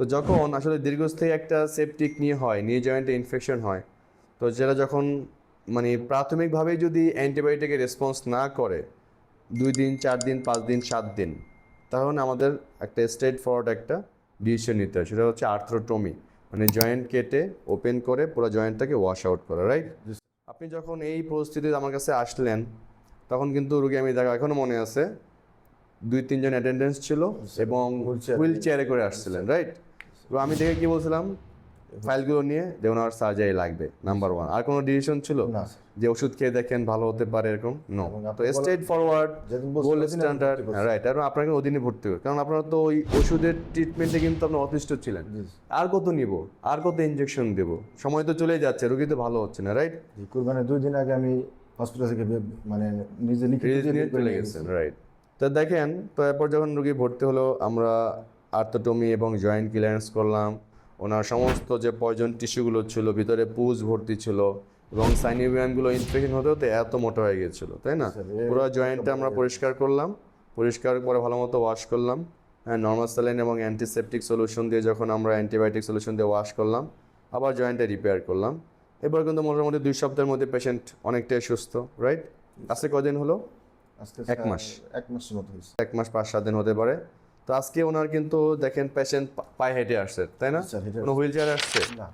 তো যখন আসলে দীর্ঘস্থায়ী একটা সেপটিক নিয়ে হয়, নি জয়েন্টে ইনফেকশন হয়, তো যেটা যখন মানে প্রাথমিকভাবেই যদি অ্যান্টিবায়োটিকের রেসপন্স না করে 2 দিন 4 দিন 5 দিন 7 দিন, তাহলে আমাদের একটা স্ট্রেট ফরওয়ার্ড একটা ডিসিশন নিতে হয়, সেটা হচ্ছে আর্থ্রোটমি, মানে জয়েন্ট কেটে ওপেন করে পুরো জয়েন্টটাকে ওয়াশ আউট করা, রাইট? আপনি যখন এই পরিস্থিতিতে আমার কাছে আসলেন, তখন কিন্তু রুগী আমি দেখা এখনও মনে আছে 2-3 জন অ্যাটেন্ডেন্স ছিল এবং হুইল চেয়ারে করে আসছিলেন, রাইট? তো আমি দেখে কি বলছিলাম, ফাইলগুলো নিয়ে যে ওনার সার্জারি লাগবে, নাম্বার ওয়ান। আর কোনো ডিসিশন ছিল না যে ওষুধ খেয়ে দেখেন ভালো হতে পারে এরকম? নো। এবং তো আপনি স্ট্রেট ফরওয়ার্ড যেদিন গোল্ড বলছেন স্ট্যান্ডার্ড, রাইট, আর আপনাকে অধীনে ভর্তি হবে, কারণ আপনারা তো ওই ওষুধের ট্রিটমেন্টে কিন্তু আপনার অতিষ্ঠ ছিলেন। আর কত নিব, আর কত ইনজেকশন দেব, সময় তো চলেই যাচ্ছে, রোগী তো ভালো হচ্ছে না, রাইট? কুরবানের 2 দিন আগে আমি হসপিটাল থেকে মানে নিজে লিখিত রিলিজ দিয়ে নিয়ে বের করে চলে নিয়ে গেছেন, গেছি। রাইট? তো দেখেন, তো এরপর যখন রোগী ভর্তি হলো, আমরা আর্থোটমি এবং জয়েন্ট ক্লিয়ারেন্স করলাম। ওনার সমস্ত যে পয়জন টিস্যুগুলো ছিল, ভিতরে পুজ ভর্তি ছিল এবং সাইনোভিয়ামগুলো ইনফেকশন হতে হতে এত মোটা হয়ে গিয়েছিল, তাই না? পুরো জয়েন্টটা আমরা পরিষ্কার করলাম, পরিষ্কার করে ভালো মতো ওয়াশ করলাম। হ্যাঁ, নর্মাল স্যালাইন এবং অ্যান্টিসেপটিক সলিউশন দিয়ে যখন আমরা অ্যান্টিবায়োটিক সলিউশন দিয়ে ওয়াশ করলাম, আবার জয়েন্টটা রিপেয়ার করলাম। এবার কিন্তু মোটামুটি 2 সপ্তাহের মধ্যে পেশেন্ট অনেকটাই সুস্থ, রাইট? আজকে কদিন হলো? আজকে 1 মাস। 1 মাসের মতো হয়েছে। 1 মাস 5-7 দিন হতে পারে। তো আজকে ওনার কিন্তু দেখেন পেশেন্ট পায়ে হেঁটে আসছে, তাই না? স্যার, হেঁটে কোনো হুইল চেয়ারে আসছে? না।